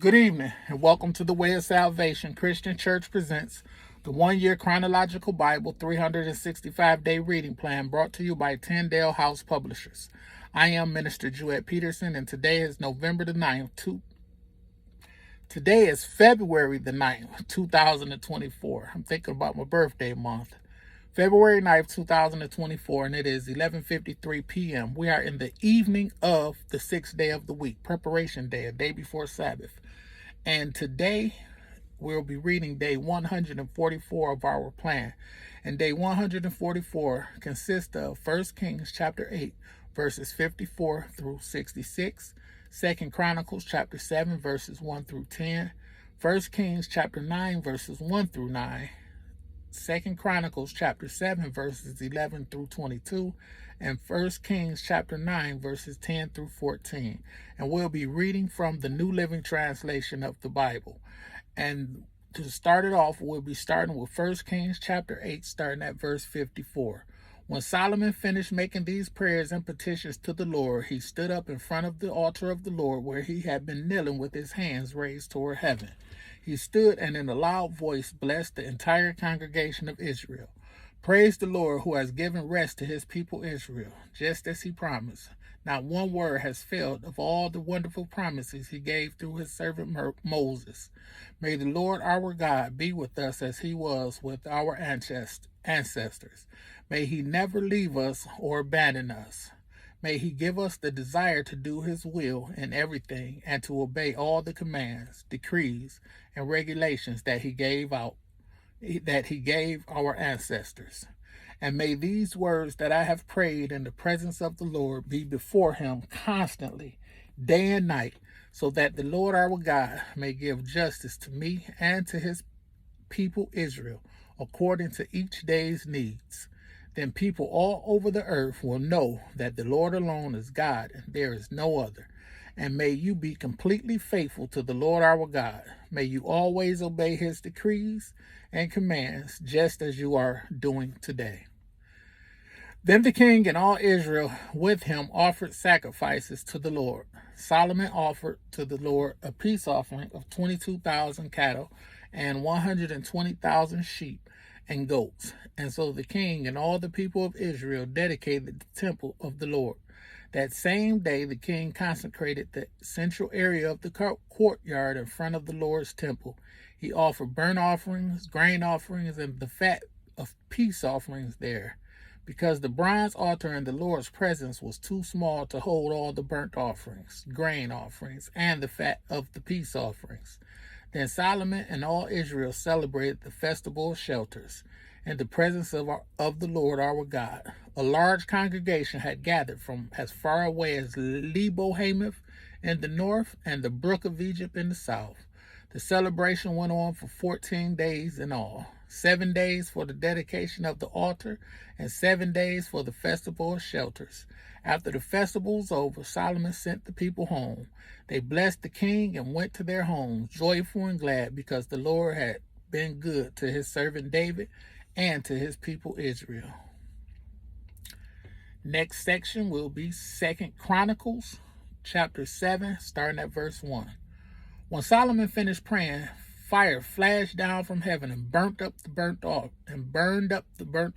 Good evening, and welcome to the Way of Salvation Christian Church presents the one-year Chronological Bible 365-day reading plan brought to you by Tyndale House Publishers. I am Minister Jewett Peterson, and today is November the 9th. Today is February the 9th, 2024. I'm thinking about my birthday month. February 9th, 2024, and it is 11:53 p.m. We are in the evening of the sixth day of the week, preparation day, a day before Sabbath. And today we'll be reading day 144 of our plan. And day 144 consists of 1 Kings chapter 8, verses 54 through 66, 2 Chronicles chapter 7, verses 1 through 10, 1 Kings chapter 9, verses 1 through 9, 2 Chronicles chapter 7, verses 11 through 22, and 1 Kings chapter 9, verses 10 through 14. And we'll be reading from the New Living Translation of the Bible. And to start it off, we'll be starting with 1 Kings chapter 8, starting at verse 54. When Solomon finished making these prayers and petitions to the Lord, he stood up in front of the altar of the Lord where he had been kneeling with his hands raised toward heaven. He stood and in a loud voice blessed the entire congregation of Israel. Praise the Lord who has given rest to his people Israel, just as he promised. Not one word has failed of all the wonderful promises he gave through his servant Moses. May the Lord our God be with us as he was with our ancestors. May he never leave us or abandon us. May he give us the desire to do his will in everything and to obey all the commands, decrees, and regulations that he gave our ancestors. And may these words that I have prayed in the presence of the Lord be before him constantly, day and night, so that the Lord our God may give justice to me and to his people Israel, according to each day's needs. Then people all over the earth will know that the Lord alone is God and there is no other. And may you be completely faithful to the Lord our God. May you always obey his decrees and commands, just as you are doing today. Then the king and all Israel with him offered sacrifices to the Lord. Solomon offered to the Lord a peace offering of 22,000 cattle and 120,000 sheep and goats. And so the king and all the people of Israel dedicated the temple of the Lord. That same day, the king consecrated the central area of the courtyard in front of the Lord's temple. He offered burnt offerings, grain offerings, and the fat of peace offerings there, because the bronze altar in the Lord's presence was too small to hold all the burnt offerings, grain offerings, and the fat of the peace offerings. Then Solomon and all Israel celebrated the festival of shelters in the presence of the Lord our God. A large congregation had gathered from as far away as Lebo-Hamath in the north and the brook of Egypt in the south. The celebration went on for 14 days in all, 7 days for the dedication of the altar and 7 days for the festival of shelters. After the festival was over, Solomon sent the people home. They blessed the king and went to their homes, joyful and glad, because the Lord had been good to his servant David and to his people Israel. Next section will be 2 Chronicles chapter 7, starting at verse 1. When Solomon finished praying, fire flashed down from heaven and burned up the burnt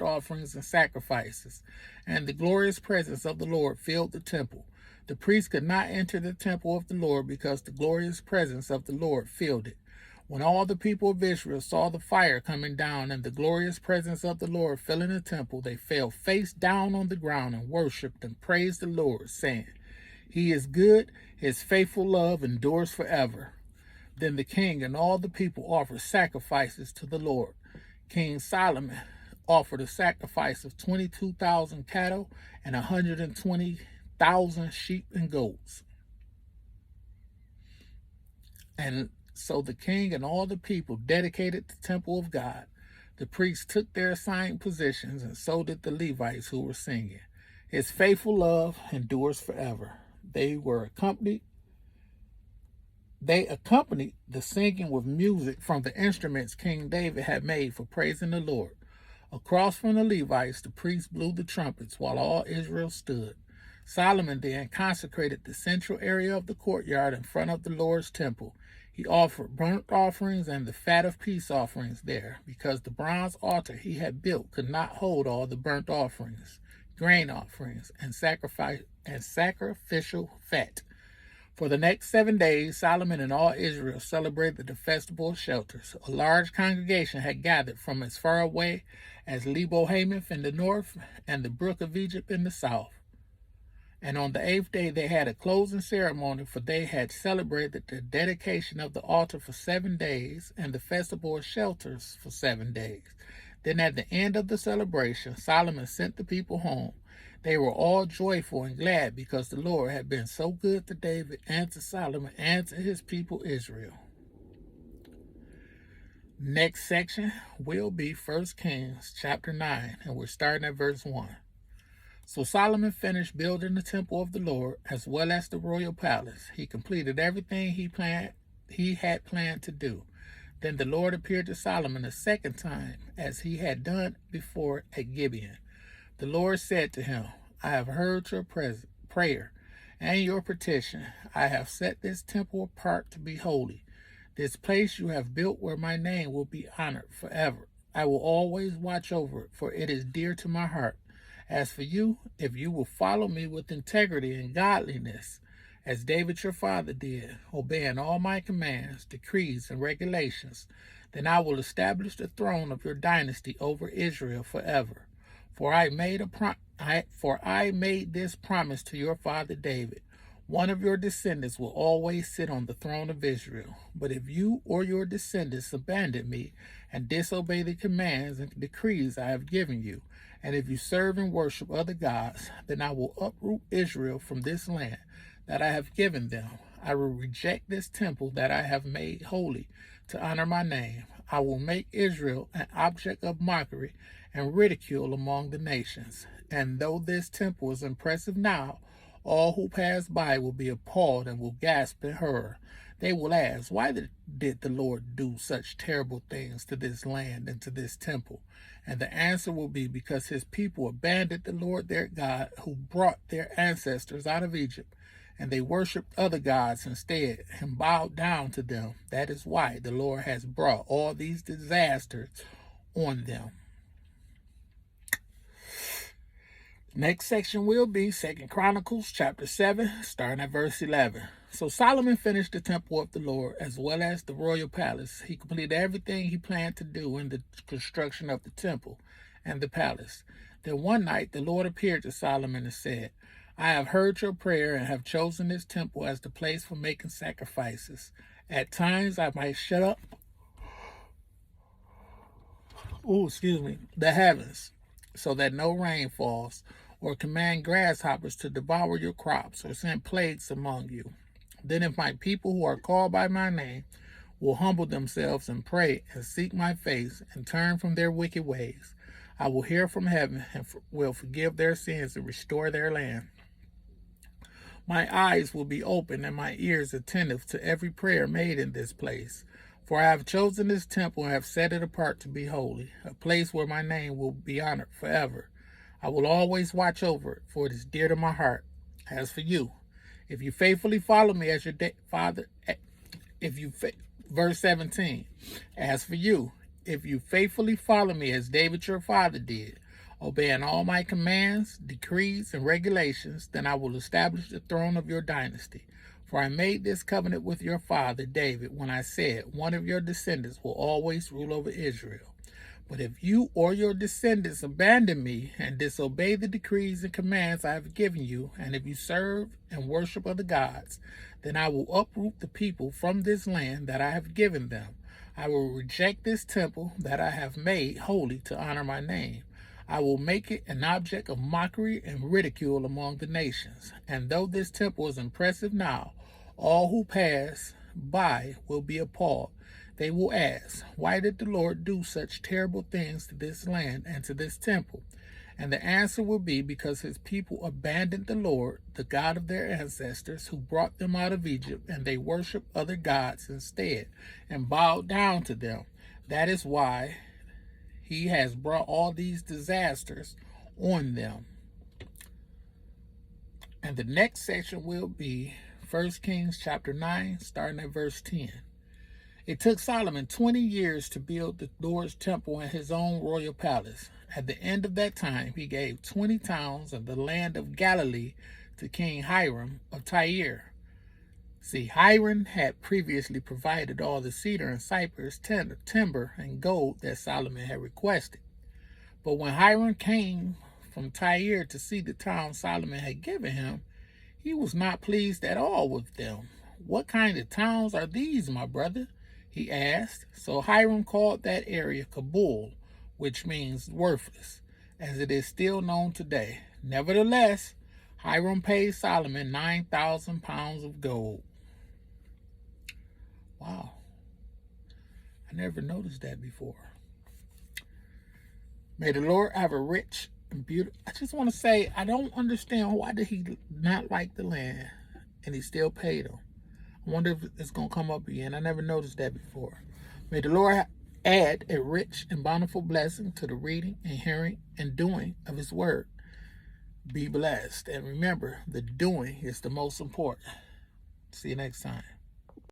offerings and sacrifices, and the glorious presence of the Lord filled the temple. The priests could not enter the temple of the Lord because the glorious presence of the Lord filled it. When all the people of Israel saw the fire coming down and the glorious presence of the Lord filling the temple, they fell face down on the ground and worshipped and praised the Lord, saying, "He is good, his faithful love endures forever." Then the king and all the people offered sacrifices to the Lord. King Solomon offered a sacrifice of 22,000 cattle and 120,000 sheep and goats. And so the king and all the people dedicated the temple of God. The priests took their assigned positions, and so did the Levites who were singing. His faithful love endures forever. They accompanied the singing with music from the instruments King David had made for praising the Lord. Across from the Levites, the priests blew the trumpets while all Israel stood. Solomon then consecrated the central area of the courtyard in front of the Lord's temple. He offered burnt offerings and the fat of peace offerings there, because the bronze altar he had built could not hold all the burnt offerings, grain offerings, and sacrificial fat. For the next 7 days, Solomon and all Israel celebrated the festival of shelters. A large congregation had gathered from as far away as Lebo Hamath in the north and the brook of Egypt in the south. And on the 8th day they had a closing ceremony, for they had celebrated the dedication of the altar for 7 days and the festival of shelters for 7 days. Then at the end of the celebration, Solomon sent the people home. They were all joyful and glad because the Lord had been so good to David and to Solomon and to his people Israel. Next section will be 1 Kings chapter 9, and we're starting at verse 1. So Solomon finished building the temple of the Lord as well as the royal palace. He completed everything he had planned to do. Then the Lord appeared to Solomon a second time, as he had done before at Gibeon. The Lord said to him, I have heard your prayer and your petition. I have set this temple apart to be holy. This place you have built where my name will be honored forever. I will always watch over it, for it is dear to my heart. As for you, if you will follow me with integrity and godliness, as David your father did, obeying all my commands, decrees, and regulations, then I will establish the throne of your dynasty over Israel forever. For I made this promise to your father David. One of your descendants will always sit on the throne of Israel. But if you or your descendants abandon me and disobey the commands and decrees I have given you, and if you serve and worship other gods, then I will uproot Israel from this land that I have given them. I will reject this temple that I have made holy to honor my name. I will make Israel an object of mockery and ridicule among the nations. And though this temple is impressive now, all who pass by will be appalled and will gasp in horror. They will ask, why did the Lord do such terrible things to this land and to this temple? And the answer will be, because his people abandoned the Lord their God, who brought their ancestors out of Egypt, and they worshipped other gods instead and bowed down to them. That is why the Lord has brought all these disasters on them. Next section will be 2 Chronicles chapter 7, starting at verse 11. So Solomon finished the temple of the Lord as well as the royal palace. He completed everything he planned to do in the construction of the temple and the palace. Then one night the Lord appeared to Solomon and said, I have heard your prayer and have chosen this temple as the place for making sacrifices. At times I might shut up the heavens so that no rain falls, or command grasshoppers to devour your crops, or send plagues among you. Then if my people who are called by my name will humble themselves and pray and seek my face and turn from their wicked ways, I will hear from heaven and will forgive their sins and restore their land. My eyes will be open and my ears attentive to every prayer made in this place. For I have chosen this temple and have set it apart to be holy, a place where my name will be honored forever. I will always watch over it, for it is dear to my heart. As for you, if you faithfully follow me as your father, verse 17, as for you, if you faithfully follow me as David your father did, obeying all my commands, decrees, and regulations, then I will establish the throne of your dynasty. For I made this covenant with your father David when I said, one of your descendants will always rule over Israel. But if you or your descendants abandon me and disobey the decrees and commands I have given you, and if you serve and worship other gods, then I will uproot the people from this land that I have given them. I will reject this temple that I have made holy to honor my name. I will make it an object of mockery and ridicule among the nations. And though this temple is impressive now, all who pass by will be appalled. They will ask, why did the Lord do such terrible things to this land and to this temple? And the answer will be, because his people abandoned the Lord, the God of their ancestors, who brought them out of Egypt, and they worshiped other gods instead and bowed down to them. That is why he has brought all these disasters on them. And the next section will be 1 Kings chapter 9, starting at verse 10. It took Solomon 20 years to build the Lord's temple and his own royal palace. At the end of that time, he gave 20 towns of the land of Galilee to King Hiram of Tyre. See, Hiram had previously provided all the cedar and cypress, timber, and gold that Solomon had requested. But when Hiram came from Tyre to see the town Solomon had given him, he was not pleased at all with them. "What kind of towns are these, my brother?" he asked. So Hiram called that area Kabul, which means worthless, as it is still known today. Nevertheless, Hiram paid Solomon 9,000 pounds of gold. Wow. I never noticed that before. May the Lord have a rich and beautiful... I just want to say, I don't understand why did he not like the land and he still paid him. I wonder if it's going to come up again. I never noticed that before. May the Lord add a rich and bountiful blessing to the reading and hearing and doing of his word. Be blessed. And remember, the doing is the most important. See you next time.